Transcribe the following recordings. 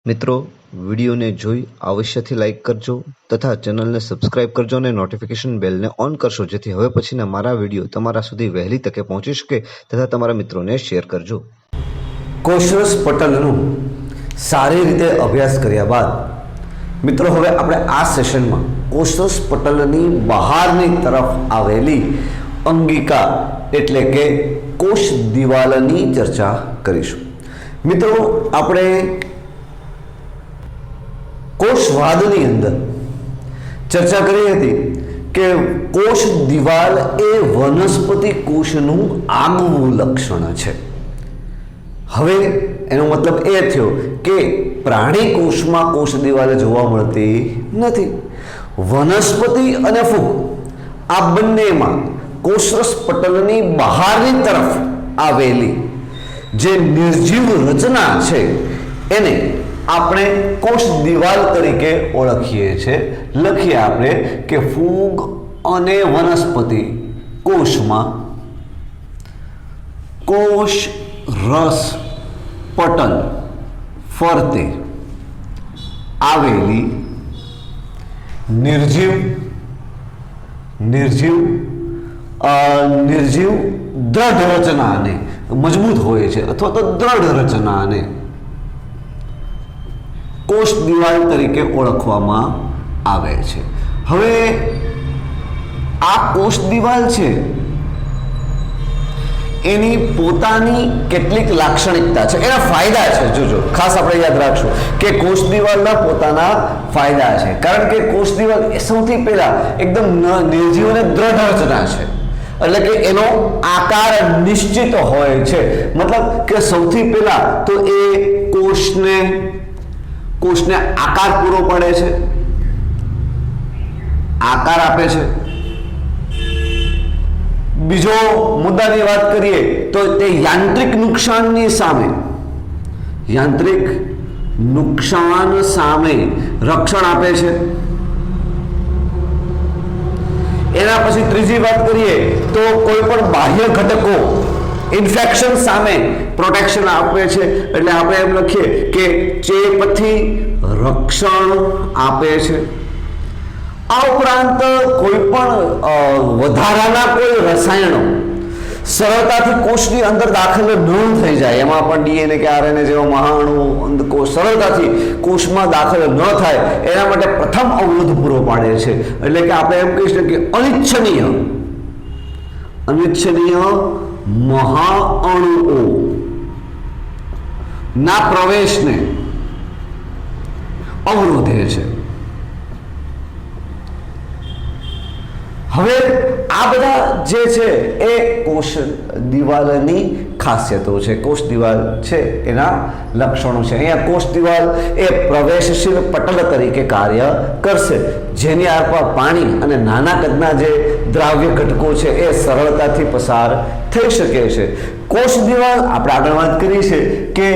મિત્રો, વિડીયોને જોઈ અવશ્યથી લાઇક કરજો તથા ચેનલને સબસ્ક્રાઇબ કરજો અને નોટિફિકેશન બેલને ઓન કરશો, જેથી હવે પછીના મારા વિડીયો તમારા સુધી વહેલી તકે પહોંચી શકે તથા તમારા મિત્રોને શેર કરજો. કોષરસ પટલનો સારી રીતે અભ્યાસ કર્યા બાદ મિત્રો હવે આપણે આ સેશનમાં કોષરસ પટલની બહારની તરફ આવેલી અંગિકા એટલે કે કોષ દિવાલની ચર્ચા કરીશું. મિત્રો, આપણે કોષવાદની અંદર ચર્ચા કરી હતી કે કોષ દિવાલ એ વનસ્પતિ કોષનું આગવું લક્ષણ છે. હવે એનો મતલબ એ થયો કે પ્રાણી કોષમાં કોષ દિવાલ જોવા મળતી નથી. વનસ્પતિ અને ફૂગ આ બંનેમાં કોષરસ પટલની બહારની તરફ આવેલી જે નિર્જીવ રચના છે એને આપણે કોષ દિવાલ તરીકે ઓળખીએ છીએ. લખીએ આપણે કે ફૂગ અને વનસ્પતિ કોષમાં કોષ રસ પટલ ફરતે આવેલી નિર્જીવ દ્રઢ રચનાને મજબૂત હોય છે અથવા તો દ્રઢ રચનાને કોષ દિવાલ તરીકે ઓળખવામાં આવે છે. હવે આ કોષ દિવાલ છે એની પોતાની કેટલીક લાક્ષણિકતા છે, એના ફાયદા છે. જોજો, ખાસ આપણે યાદ રાખશું કે કોષ દિવાલના પોતાના ફાયદા છે, કારણ કે કોષ દિવાલ સૌથી પહેલા એકદમ નિર્જીવ અને દ્રઢ રચના છે, એટલે કે એનો આકાર નિશ્ચિત હોય છે. મતલબ કે સૌથી પહેલા તો એ કોષને આકાર પૂરો પાડે છે, આકાર આપે છે. બીજો મુદ્દાની વાત કરીએ તો તે યાંત્રિક નુકસાન સામે રક્ષણ આપે છે. એના પછી ત્રીજી વાત કરીએ તો કોઈ પણ બાહ્ય ઘટકો ઇન્ફેક્શન સામે પ્રોટેક્શન આપે છે, એટલે આપણે એમ લખીએ કે ચેપથી રક્ષણ આપે છે. આ ઉપરાંત કોઈ પણ વધારાના કોઈ રસાયણો સરળતાથી કોષની અંદર દાખલ ન થઈ જાય, એમાં પણ ડીએનએ કે આરએનએ જેવા મહાઅણુ સરળતાથી કોષમાં દાખલ ન થાય એના માટે પ્રથમ અવરોધ પૂરો પાડે છે. એટલે કે આપણે એમ કહી શકીએ કે અનિચ્છનીય મહાઅણુઓ ના પ્રવેશને અવરોધે છે. હવે આ બધા જે છે એ કોષ દિવાલની ખાસિયતો છે, કોષ દિવાલ છે એના લક્ષણો છે. અહીંયા કોષ દિવાલ એ પ્રવેશશીલ પટલ તરીકે કાર્ય કરશે, જેની આરપાર પાણી અને નાના કદના જે દ્રાવ્ય ઘટકો છે એ સરળતાથી પસાર થઈ શકે છે. કોષ દિવાલ આપણે આગળ વાત કરી છે કે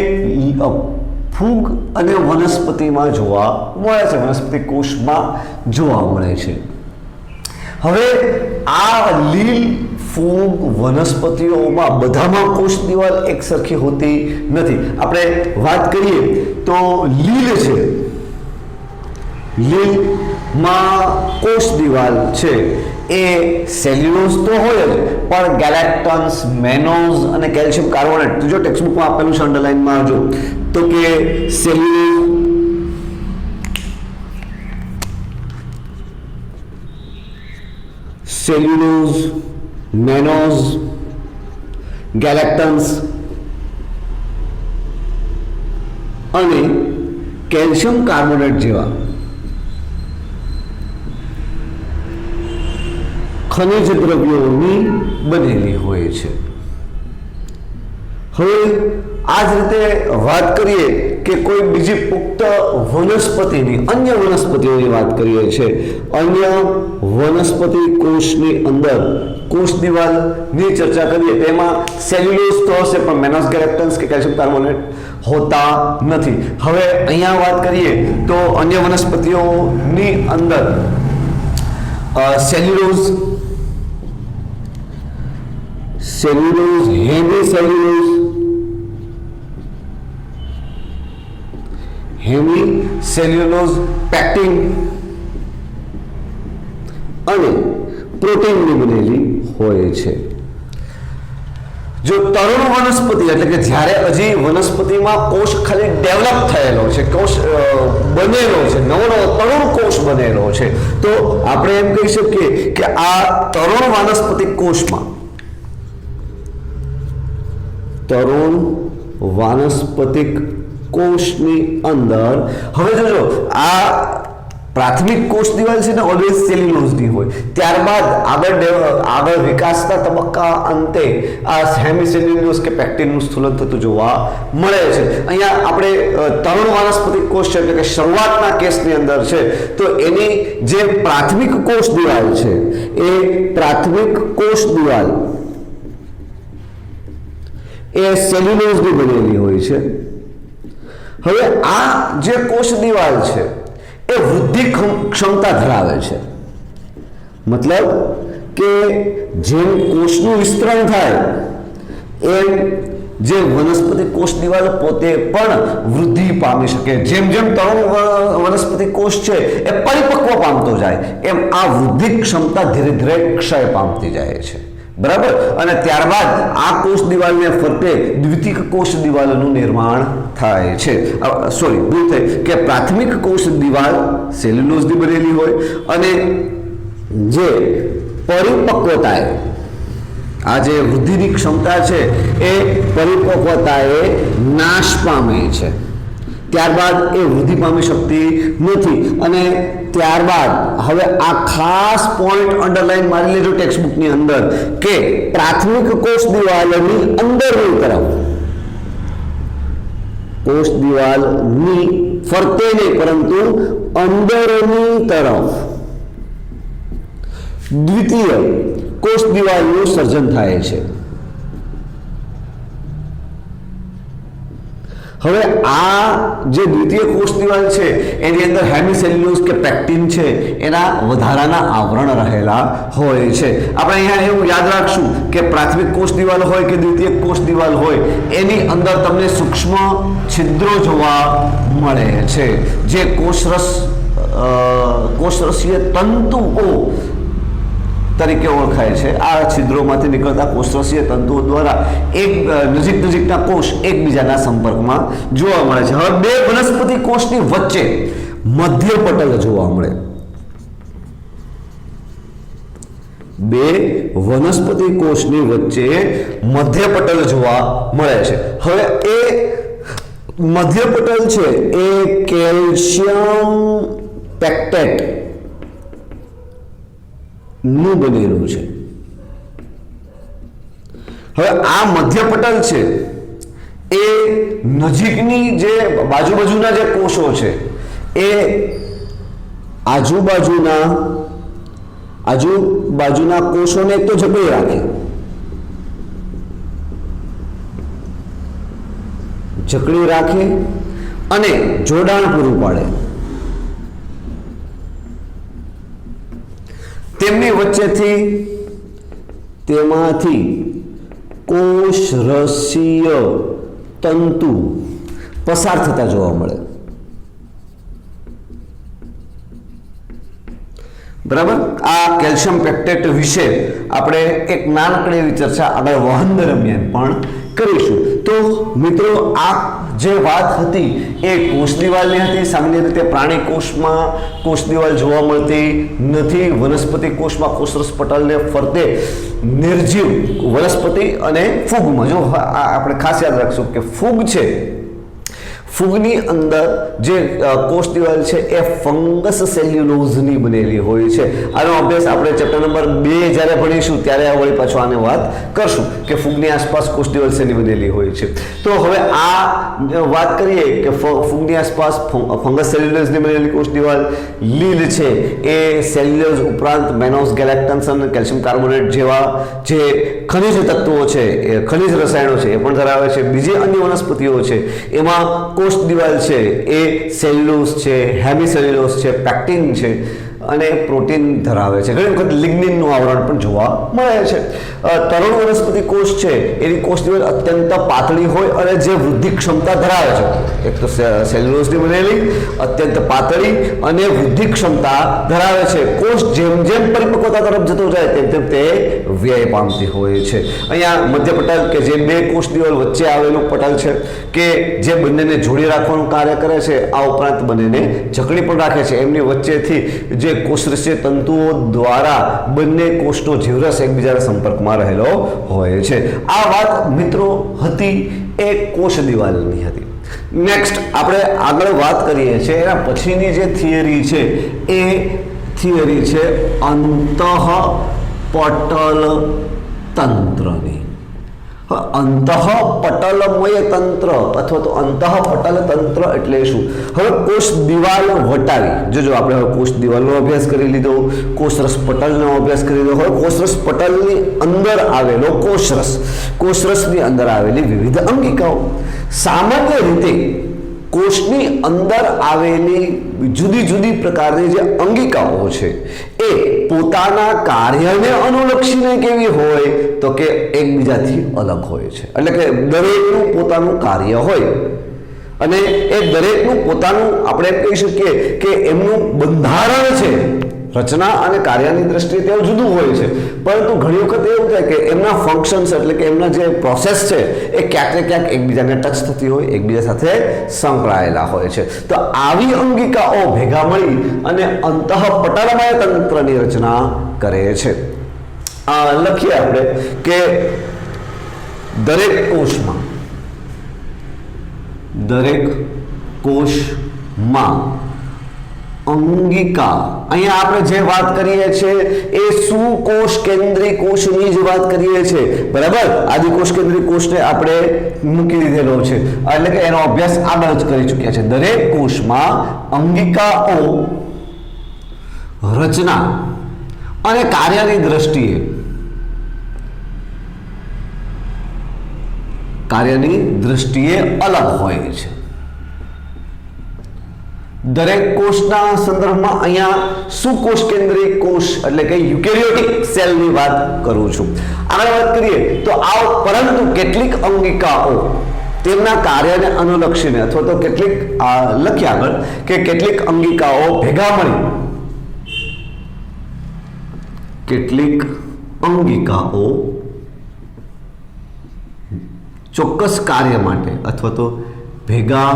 ફૂગ અને વનસ્પતિમાં જોવા મળે છે, વનસ્પતિ કોષમાં જોવા મળે છે. હવે આ લીલ ફૂગ વનસ્પતિઓમાં બધામાં કોષ દિવાલ એક સરખી હોતી નથી. આપણે વાત કરીએ તો લીલ છે, લીલમાં કોષ દિવાલ છે એ સેલ્યુલોઝ તો હોય જ, પણ ગેલેક્ટન્સ, મેનોઝ અને કેલ્શિયમ કાર્બોનેટ, જો ટેક્સ્ટબુકમાં આપેલું છે અંડરલાઇનમાં જો, તો કે સેલ્યુલોઝ, મેનોઝ, ગેલેક્ટન્સ અને કેલ્શિયમ કાર્બોનેટ જેવા ખનિજ દ્રવ્યોની બનેલી હોય છે. હવે આ જ રીતે વાત કરીએ કે કોઈ બીજી પુખ્ત વનસ્પતિની, અન્ય વનસ્પતિઓની વાત કરીએ છીએ. અન્ય વનસ્પતિ કોષની અંદર કોષ દિવાલની ચર્ચા કરીએ તેમાં સેલ્યુલોઝ તો હશે, પણ મેનોસ, ગેલેક્ટન્સ કે કેલ્શિયમ કાર્બોનેટ હોતા નથી. હવે અહીંયા વાત કરીએ તો અન્ય વનસ્પતિઓની અંદર cellulose, hemi cellulose, hemi cellulose, pectin અને પ્રોટીનની બનેલી હોય છે. જો તરુણ વનસ્પતિ એટલે કે જ્યારે હજી વનસ્પતિમાં કોષ ખાલી ડેવલપ થયેલો છે, કોષ બનેલો છે, નવો તરુણ કોષ બનેલો છે, તો આપણે એમ કહી શકીએ કે આ તરુણ વાનસ્પતિક કોષમાં તરુણ વાનસ્પતિક કોષની અંદર હવે જોજો આ પ્રાથમિક કોષ દિવાલ છે ને ઓલવેઝ સેલ્યુલોઝની હોય, ત્યારબાદ આગળ વિકાસના તબક્કા અંતે આ હેમિસેલ્યુલોઝ કે પેક્ટિનનું સ્થૂલન થતું જોવા મળે છે. અહીંયા આપણે તરુણ વાનસ્પતિક કોષ છે એટલે કે શરૂઆતના કેસની અંદર છે, તો એની જે પ્રાથમિક કોષ દિવાલ છે એ પ્રાથમિક કોષ દિવાલ એ સેલ્યુલોઝની બનેલી હોય છે. હવે આ જે કોષ દિવાલ છે એ વૃદ્ધિ ક્ષમતા ધરાવે છે, મતલબ કે જેમ કોષનું વિસ્તરણ થાય એમ જે વનસ્પતિ કોષ દિવાલ પોતે પણ વૃદ્ધિ પામી શકે. જેમ જેમ તરુણ વનસ્પતિ કોષ છે એ પરિપક્વ પામતો જાય એમ આ વૃદ્ધિ ક્ષમતા ધીરે ધીરે ક્ષય પામતી જાય છે, બરાબર. અને ત્યારબાદ આ કોષ દિવાલને ફરતે દ્વિતીયક કોષ દિવાલનું નિર્માણ થાય છે. સોરી, ભૂલ થઈ કે પ્રાથમિક કોષ દિવાલ સેલ્યુલોઝની બનેલી હોય અને જે પરિપક્વતાએ આ જે વૃદ્ધિની ક્ષમતા છે એ પરિપક્વતાએ નાશ પામે છે, ત્યારબાદ એ વૃદ્ધિ પામી શકતી નથી. અને ત્યારબાદ હવે આ ખાસ પોઈન્ટ અંડરલાઈન મારી લેજો ટેક્સ્ટબુકની અંદર કે પ્રાથમિક કોષ દિવાલની અંદરની તરફ, કોષ દિવાલની ફરતે નહીં પરંતુ અંદરની તરફ દ્વિતીય કોષ દિવાલનું સર્જન થાય છે. હવે આ જે દ્વિતીય કોષ દિવાલ છે એની અંદર હેમિસેલ્યુલોઝ કે પેક્ટિન છે એના વધારાના આવરણ રહેલા હોય છે. આપણે અહીંયા એવું યાદ રાખશું કે પ્રાથમિક કોષ દિવાલ હોય કે દ્વિતીય કોષ દિવાલ હોય એની અંદર તમને સૂક્ષ્મ છિદ્રો જોવા મળે છે જે કોષરસીય તંતુઓ તરીકે ઓળખાય છે. આ છિદ્રોમાંથી નીકળતા કોષરસીય તંતુઓ દ્વારા નજીકના કોષ એકબીજાના સંપર્કમાં જોવા મળે છે. હવે બે વનસ્પતિ કોષની વચ્ચે મધ્ય પટલ જોવા મળે. બે વનસ્પતિ કોષની વચ્ચે મધ્ય પટલ જોવા મળે છે. હવે એ મધ્ય પટલ છે એ કેલ્શિયમ પેક્ટેટ નું બનેલું છે. હવે આ મધ્ય પટલ છે એ નજીકની જે બાજુના જે કોષો છે એ આજુબાજુના કોષોને એક તો જકડી રાખે અને જોડાણ પૂરું પાડે. તેમની વચ્ચેથી તેમાંથી કોષરસીય તંતુ પસાર થતા જોવા મળે, બરાબર. આ કેલ્શિયમ પેક્ટેટ વિશે આપણે એક નાનકડી એવી ચર્ચા આગળ વહન દરમિયાન પણ કરીશું. તો મિત્રો આ જે વાત હતી એ કોષ દિવાલની હતી. સામાન્ય રીતે પ્રાણી કોષમાં કોષ દિવાલ જોવા મળતી નથી. વનસ્પતિ કોષમાં કોષરસ પટલને ફરતે નિર્જીવ વનસ્પતિ અને ફૂગમાં, જો આપણે ખાસ યાદ રાખશું કે ફૂગ છે, ફૂગની અંદર જે કોષ દિવાલ છે એ ફંગસ સેલ્યુલોઝની બનેલી હોય છે. આનો અભ્યાસ આપણે ચેપ્ટર નંબર 2 જ્યારે ભણીશું ત્યારે વળી પાછો આને વાત કરશું કે ફૂગની આસપાસ કોષ દિવાલ શેની બનેલી હોય છે. તો હવે આ વાત કરીએ કે ફૂગની આસપાસ ફંગસ સેલ્યુલોઝની બનેલી કોષ દિવાલ લીલ છે એ સેલ્યુલોઝ ઉપરાંત મેનોસ ગેલેક્ટન્સ અને કેલ્શિયમ કાર્બોનેટ જેવા જે ખનિજ તત્વો છે, એ ખનિજ રસાયણો છે એ પણ ધરાવે છે. બીજી અન્ય વનસ્પતિઓ છે એમાં કોષ દિવાલ છે એ સેલ્યુલોઝ છે, હેમિસેલ્યુલોઝ છે, પેક્ટિન છે અને પ્રોટીન ધરાવે છે. ઘણી વખત લિગ્નિનનું આવરણ પણ જોવા મળે છે. તરુણ વનસ્પતિ કોષ છે એની કોષ દિવાલ અત્યંત પાતળી હોય અને જે વૃદ્ધિ ક્ષમતા ધરાવે છે. એક તો સેલ્યુલોઝની બનેલી અત્યંત પાતળી અને વૃદ્ધિ ક્ષમતા ધરાવે છે. કોષ જેમ જેમ પરિપક્વતા તરફ જતો જાય તેમ તેમ તે વ્યય પામતી હોય છે. અહીંયા મધ્ય પટલ કે જે બે કોષ દિવાલ વચ્ચે આવેલું પટલ છે કે જે બંનેને જોડી રાખવાનું કાર્ય કરે છે, આ ઉપરાંત બંનેને જકડી પણ રાખે છે. એમની વચ્ચેથી જે કોષરસીય તંતુઓ દ્વારા બંને કોષનો જીવરસ એકબીજાના સંપર્કમાં રહેલો હોય છે. આ વાત મિત્રો હતી એ કોષ દિવાલની હતી. નેક્સ્ટ આપણે આગળ વાત કરીએ છીએ એના પછીની જે થિયરી છે એ થિયરી છે અંતઃપટલ તંત્રની. અંતઃપટલમય તંત્ર અથવા તો અંતઃપટલ તંત્ર એટલે શું? હવે કોષ દિવાલ વટાવી, જોજો આપણે હવે કોષ દિવાલનો અભ્યાસ કરી લીધો, કોષરસ પટલનો અભ્યાસ કરી લીધો. હવે કોષરસ પટલની અંદર આવેલો કોષરસની અંદર આવેલી વિવિધ અંગિકાઓ. સામાન્ય રીતે કોષની અંદર આવેલી જુદી જુદી પ્રકારની જે અંગિકાઓ છે એ પોતાના કાર્યને અનુલક્ષીને કેવી હોય તો કે એકબીજાથી અલગ હોય છે. એટલે કે દરેકનું પોતાનું કાર્ય હોય અને એ દરેકનું પોતાનું આપણે એમ કહી શકીએ કે એમનું બંધારણ છે, રચના અને કાર્યની દ્રષ્ટિએ તેઓ જુદું હોય છે. પરંતુ ઘણી વખત એવું થાય કે એમના ફંક્શન્સ એટલે કે એમના જે પ્રોસેસ છે એ ક્યાંક ને ક્યાંક એકબીજાને ટચ થતી હોય, એકબીજા સાથે સંકળાયેલા હોય છે. તો આવી અંગિકાઓ ભેગા મળી અને અંતઃપટલમય તંત્રની રચના કરે છે. લખીએ આપણે કે દરેક કોષમાં અંગિકા, અહીંયા આપણે જે વાત કરીએ છીએ એ સુકોષ કેન્દ્રી કોષની જ વાત કરીએ છીએ, બરાબર. આદિકોષ કેન્દ્રી કોષને આપણે મૂકી દીધેલો છે એટલે કે એનો અભ્યાસ આગળ જ કરી ચૂક્યા છે. દરેક કોષમાં અંગિકાઓ રચના અને કાર્યની દ્રષ્ટિએ અલગ હોય છે. દરેક કોષના સંદર્ભમાં અહીંયા સુકોષ કેન્દ્રી કોષ એટલે કે યુકેરિયોટિક સેલની વાત કરું છું. આગળ વાત કરીએ તો પરંતુ કેટલીક અંગિકાઓ તેમના કાર્યને અનુલક્ષીને અથવા તો લખીએ આગળ કે કેટલીક અંગિકાઓ ભેગા મળી ચોક્કસ કાર્ય માટે અથવા તો ભેગા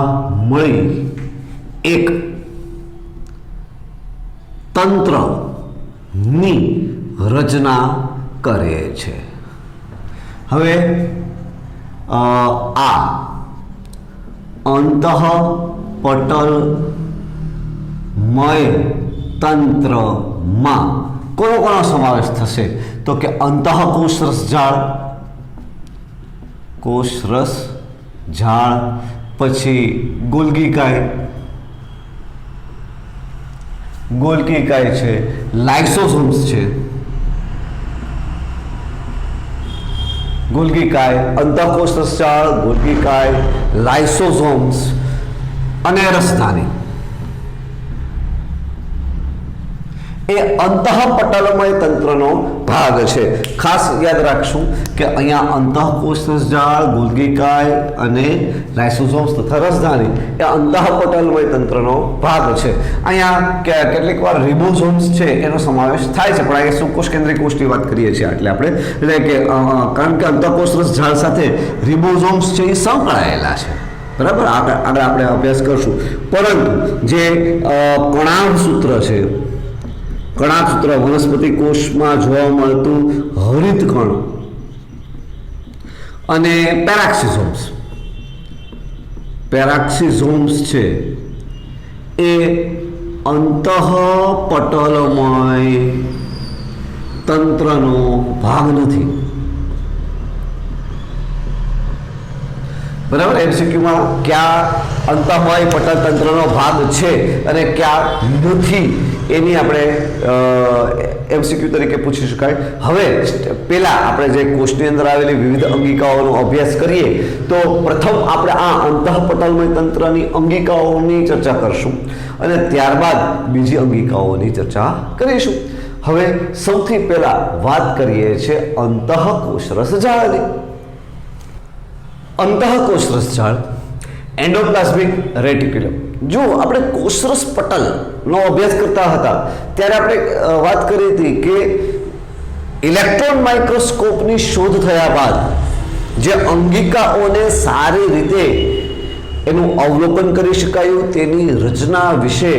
મળી એક તંત્રની રચના કરે છે. હવે આ અંતઃપટલમય તંત્રમાં કોનો સમાવેશ થશે તો કે અંતઃકોષરસ ઝાડ, પછી ગોલ્ગીકાય છે, લાઇસોસોમ્સ છે. ગોલ્ગીકાય, અંતઃકોષરસ ઝાડ, ગોલ્ગીકાય, લાઇસોસોમ્સ અને રસધાની એ અંતઃપટલમય તંત્રનો ભાગ છે. ખાસ યાદ રાખશું કે અહીંયા અંતઃકોષરસ ઝાડ, ગોલ્ગીકાય અને લાઇસોસોમ્સ તથા રસધાની એ અંતઃપટલમય તંત્રનો ભાગ છે. અહીંયા કેટલીક વાર રિબોઝોમ્સ છે એનો સમાવેશ થાય છે, પણ અહીંયા સુકોષ કેન્દ્રી કોષની વાત કરીએ છીએ એટલે આપણે એટલે કે કારણ કે અંતઃકોષરસ ઝાડ સાથે રિબોઝોમ્સ છે એ સંકળાયેલા છે, બરાબર. આગળ આપણે અભ્યાસ કરશું. પરંતુ જે કણાભસૂત્ર છે, કણાભસૂત્ર વનસ્પતિ કોષમાં જોવા મળતું હરિતકણ અને પેરાક્સિઝોમ્સ છે એ અંતઃપટલમય તંત્રનો ભાગ નથી, બરાબર. એમસીક્યુમાં ક્યાં અંતઃમય પટલ તંત્રનો ભાગ છે અને ક્યાં નથી એની આપણે એમસીક્યુ તરીકે પૂછી શકાય. હવે પહેલા આપણે જે કોષની અંદર આવેલી વિવિધ અંગિકાઓનો અભ્યાસ કરીએ તો પ્રથમ આપણે આ અંતઃપટલમય તંત્રની અંગિકાઓની ચર્ચા કરશું અને ત્યારબાદ બીજી અંગિકાઓની ચર્ચા કરીશું. હવે સૌથી પહેલા વાત કરીએ છીએ અંતઃકોષરસ જાળની. અંતઃકોષરસ જાળ, એન્ડોપ્લાઝમિક રેટિક્યુલમ. જો આપણે કોષરસ પટલનો અભ્યાસ કરતા હતા ત્યારે આપણે વાત કરી હતી કે ઇલેક્ટ્રોન માઇક્રોસ્કોપની શોધ થયા બાદ જે અંગિકાઓને સારી રીતે એનું અવલોકન કરી શકાયું, તેની રચના વિશે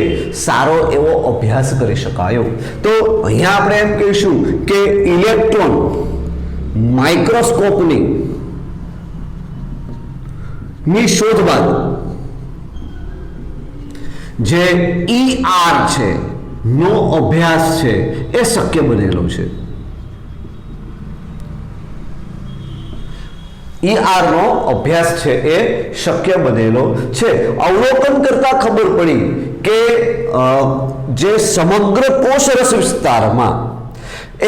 સારો એવો અભ્યાસ કરી શકાયો. તો અહીંયા આપણે એમ કહીશું કે ઇલેક્ટ્રોન માઇક્રોસ્કોપની શોધ બાદ જે ER છે નો અભ્યાસ છે એ શક્ય બનેલો છે. ER નો અભ્યાસ છે એ શક્ય બનેલો છે. અવલોકન કરતા ખબર પડી કે જે સમગ્ર કોષરસ વિસ્તારમાં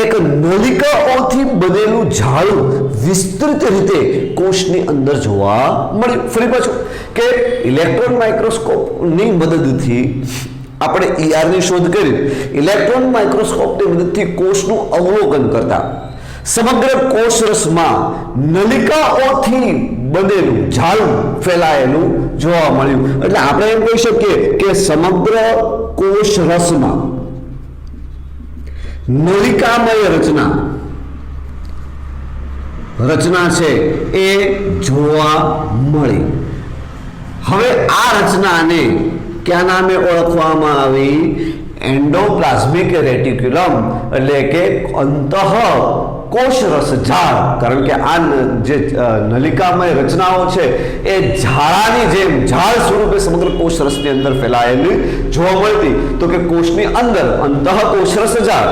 એક નલિકાઓથી બનેલું જાળું વિસ્તૃત રીતે કોષની અંદર જોવા મળ્યું. ફરી પાછું કે ઇલેક્ટ્રોન માઇક્રોસ્કોપની મદદથી આપણે ER ની શોધ કરી. ઇલેક્ટ્રોન માઇક્રોસ્કોપની મદદથી કોષનું અવલોકન કરતા સમગ્ર કોષરસમાં નલિકાઓથી બનેલું જાળું ફેલાયેલું જોવા મળ્યું. એટલે આપણે એમ કહી શકીએ કે સમગ્ર કોષરસમાં નલિકામય રચના છે એ જોવા મળી. હવે આ રચનાને કયા નામે ઓળખવામાં આવી? એન્ડોપ્લાઝમિક રેટિક્યુલમ, એટલે કે અંતઃકોષરસ જાળ. કારણ કે આ જે નલિકામય રચનાઓ છે એ ઝાડાની જેમ ઝાડ સ્વરૂપે સમગ્ર કોષરસની અંદર ફેલાયેલી જોવા મળતી. તો કે કોષની અંદર અંતઃકોષરસ જાળ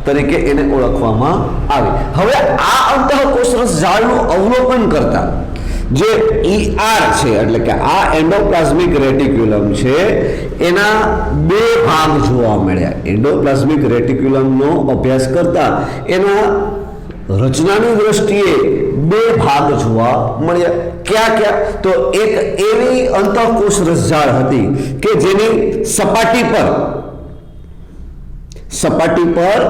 તરીકે એને ઓળખવામાં આવી. હવે આ અંતઃકોષરસ જાળનું અવલોકન કરતા જે ER છે એટલે કે આ એન્ડોપ્લાઝમિક રેટિક્યુલમ છે એના બે ભાગ જોવા મળ્યા. એન્ડોપ્લાઝમિક રેટિક્યુલમનો અભ્યાસ કરતા એના રચનાની દ્રષ્ટિએ બે ભાગ જોવા મળ્યા. ક્યાં? તો એક એવી અંતઃકોષરસ જાળ હતી કે જેની સપાટી પર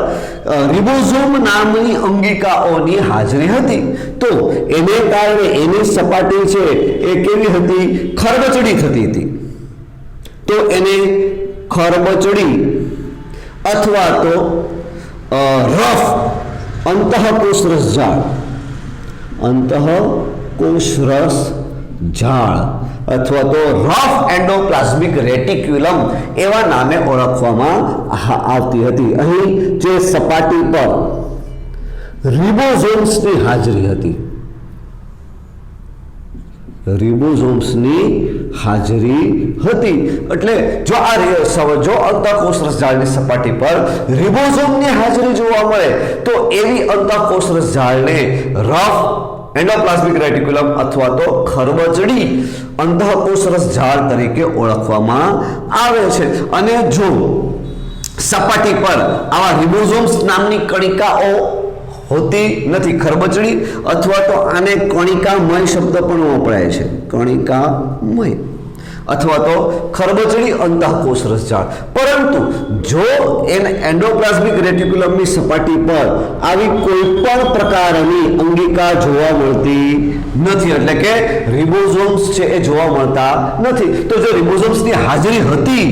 રિબોઝોમ નામની અંગિકાઓની હાજરી હતી. તો એને કારણે એની સપાટી છે એ કેવી હતી? ખરબચડી થતી હતી. તો એને ખરબચડી અથવા તો રફ અંતઃકોષરસ જાળ અથવા તો રફ એન્ડોપ્લાઝમિક રેટિક્યુલમ એવા નામે ઓળખવામાં આવતી હતી. અહીં જે સપાટી પર રિબોઝોમ્સની હાજરી હતી, એટલે જો અંતઃકોષરસ જાળની સપાટી પર રિબોઝોમની હાજરી જોવા મળે તો એવી અંતઃકોષરસ જાળને રફ એન્ડોપ્લાઝમિક રેટિક્યુલમ અથવા તો ખરબચડી અંતઃકોષરસ જાળ તરીકે ઓળખવામાં આવે છે. અને જો સપાટી પર આવા રિબોઝોમ્સ નામની કણિકાઓ હોતી નથી, ખરબચડી અથવા તો આને કણિકામય શબ્દ પણ વપરાય છે, કણિકામય અથવા તો ખરબચડી અંતઃકોષરસ જાળ. પરંતુ જો એન્ડોપ્લાઝમિક રેટિક્યુલમની સપાટી પર આવી કોઈ પણ પ્રકારની અંગિકા જોવા મળતી નથી, એટલે કે રિબોઝોમ્સ છે એ જોવા મળતા નથી. તો જો રિબોઝોમ્સની હાજરી હતી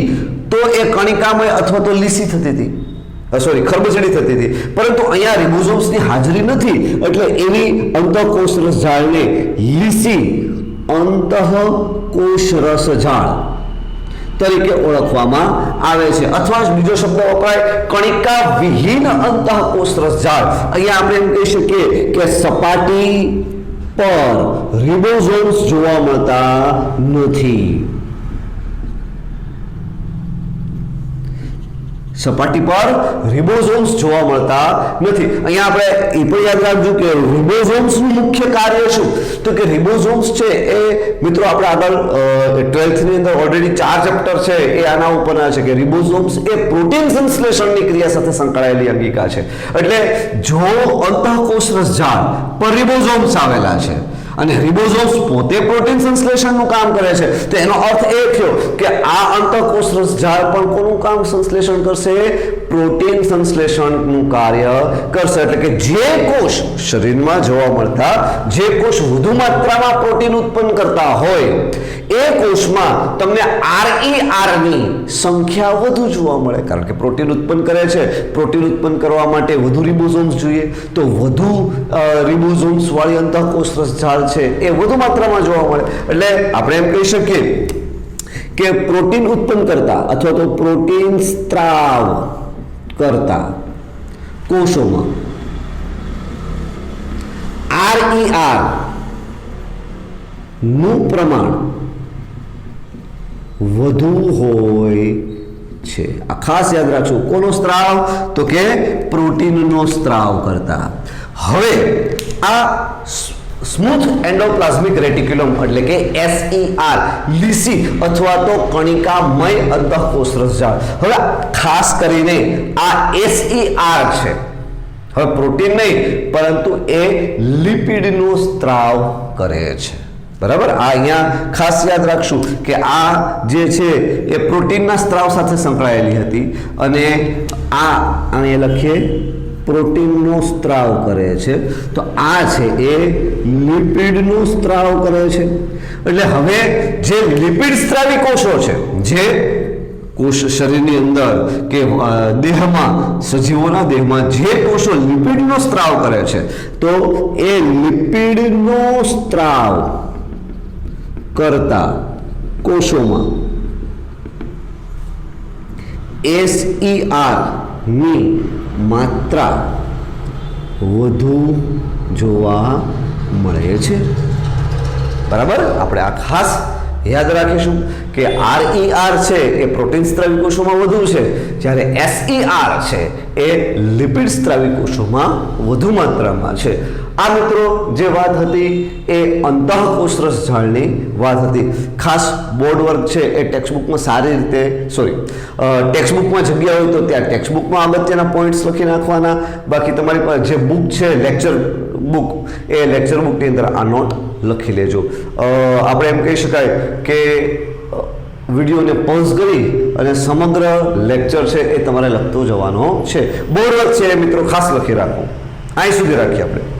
તો એ કણિકામય અથવા તો લીસી થતી હતી, ખરબચડી થતી હતી. પરંતુ અહીંયા રિબોઝોમ્સની હાજરી નથી એટલે એની અંતઃકોષરસ જાળને લીસી અંતઃકોષરસ જાળ તરીકે ઓળખવામાં આવે છે. અથવા બીજો શબ્દ વપરાય કણિકા વિહીન અંતઃકોષરસ જાળ. અહીંયા આપણે એમ કહી શકીએ કે સપાટી પર રિબોઝોમ્સ જોવા મળતા નથી. સપાટી પર રિબોઝોમ્સ જોવા મળતા નથી. અહીંયા આપણે એ પણ યાદ રાખજો કે રિબોઝોમ્સનું મુખ્ય કાર્ય શું, તો કે રિબોઝોમ્સ છે એ મિત્રો આપણે આગળ 12th ની અંદર ઓલરેડી 4 ચેપ્ટર છે એ આના ઉપરના છે કે રિબોઝોમ્સ એ પ્રોટીન સંશ્લેષણની ક્રિયા સાથે સંકળાયેલી અંગિકા છે. એટલે જો અંતઃકોષ રસજાળ પર રિબોઝોમ્સ આવેલા છે અને રિબોઝોમ્સ પોતે પ્રોટીન સંશ્લેષણનું કામ કરે છે, તો એનો અર્થ એ થયો કે આ અંતઃકોષ રસજાળ પણ કોનું કામ સંશ્લેષણ કરશે? પ્રોટીન સંશ્લેષણનું કાર્ય કરશે. એટલે કે જે કોષ શરીરમાં જોવા મળતા જે કોષ વધુ માત્રામાં પ્રોટીન ઉત્પન્ન કરતા હોય એ કોષમાં તમને RER ની સંખ્યા વધુ જોવા મળે, કારણ કે પ્રોટીન ઉત્પન્ન કરે છે. પ્રોટીન ઉત્પન્ન કરવા માટે વધુ રિબોઝોમ્સ જોઈએ, તો વધુ રિબોઝોમ્સ વાળી અંતઃકોષ રસજાળ છે એ વધુ માત્રામાં જોવા મળે. એટલે આપણે એમ કહી શકીએ કે પ્રોટીન ઉત્પન્ન કરતા અથવા તો પ્રોટીન સ્ત્રાવ કરતા કોષોમાં RER નું પ્રમાણ વધુ હોય છે. આ ખાસ યાદ રાખજો. કોનો સ્ત્રાવ? તો કે પ્રોટીનનો સ્ત્રાવ કરતા. હવે આ સ્મૂથ એન્ડોપ્લાઝમિક રેટિક્યુલમ એટલે કે SER લીસી અથવા તો કણિકામય અંતઃકોષ રસજાળ. હવે ખાસ કરીને આ SER છે, હવે પ્રોટીન નહીં પરંતુ એ લિપિડનો સ્ત્રાવ કરે છે. બરાબર, આ અહીંયા ખાસ યાદ રાખશું કે આ જે છે એ પ્રોટીનના સ્ત્રાવ સાથે સંકળાયેલી હતી અને આને લખીએ પ્રોટીનનો સ્ત્રાવ કરે છે, તો આ છે એ લિપિડનો સ્ત્રાવ કરે છે. એટલે હવે જે લિપિડ સ્ત્રાવી કોષો છે, જે કોષ શરીરની અંદર કે દેહમાં, સજીવોના દેહમાં જે કોષો લિપિડનો સ્ત્રાવ કરે છે, તો એ લિપિડનો સ્ત્રાવ કરતા કોષોમાં SER ની માત્રા વધુ જોવા મળે છે. બરાબર, આપણે આ ખાસ યાદ રાખીશું કે RER છે એ પ્રોટીન સ્ત્રાવી કોષોમાં વધુ છે, જ્યારે SER છે એ લિપિડ સ્ત્રાવી કોષોમાં વધુ માત્રામાં છે. આ મિત્રો જે વાત હતી એ અંતઃકોષ રસજાળની વાત હતી. ખાસ બોર્ડ વર્ક છે એ ટેક્સ્ટબુકમાં સારી રીતે ટેક્સ્ટબુકમાં જગ્યા હોય તો ત્યાં ટેક્સ્ટબુકમાં અગત્યના પોઈન્ટ્સ લખી નાખવાના. બાકી તમારી પાસે જે બુક છે લેક્ચર બુક, એ લેક્ચર બુકની અંદર આ નોટ લખી લેજો. આપણે એમ કહી શકાય કે વિડીયોને પોઝ કરી અને સમગ્ર લેક્ચર છે એ તમારે લખતો જવાનો છે. બોર્ડ વર્ક છે એ મિત્રો ખાસ લખી રાખો. અહીં સુધી રાખીએ આપણે.